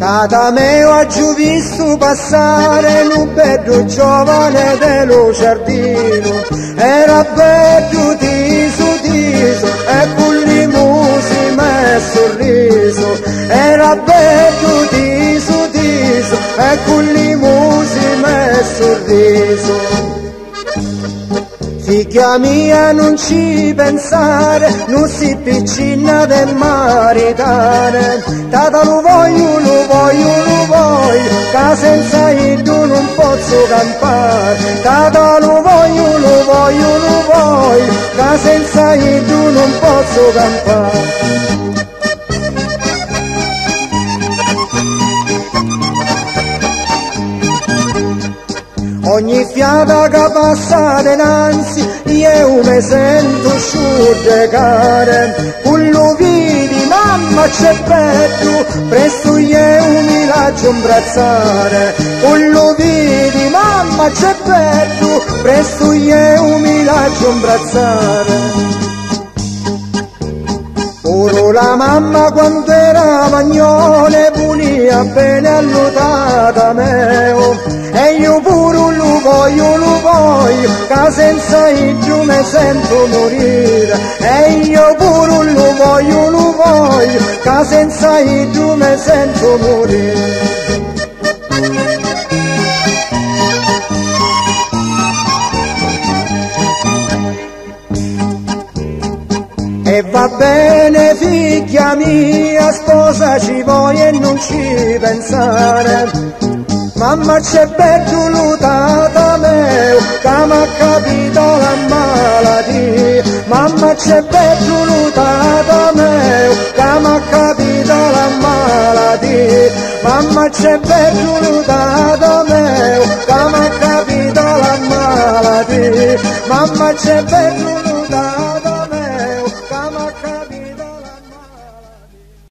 Da me ho giù visto passare un bello giovane dello giardino, era bello tiso tiso e con limusina e sorriso, era bello tiso tiso e con limusina e sorriso. Figlia mia non ci pensare, non si piccina del maritare, tata lo voglio, che senza io non posso campare, tata lo voglio, che senza io non posso campare. Ogni fiata che passa dinanzi io mi sento sciogliere, quello vedi mamma c'è bello, presto io mi lascio imbrazzare, quello vedi mamma c'è bello, presto io mi lascio imbrazzare. Ora la mamma quando era magnone punia bene all'utata meo, e io pure lo voglio, che senza io mi sento morire, e io pure lo voglio, che senza io mi sento morire. E va bene figlia mia, sposa ci vuoi e non ci pensare, mamma c'è bello l'utata meo, che m'ha capito la malattia, mamma c'è bello l'utata meo, che m'ha capito la malattia, mamma c'è bello l'utata meo, che m'ha capito la malattia, mamma c'è bello l'utata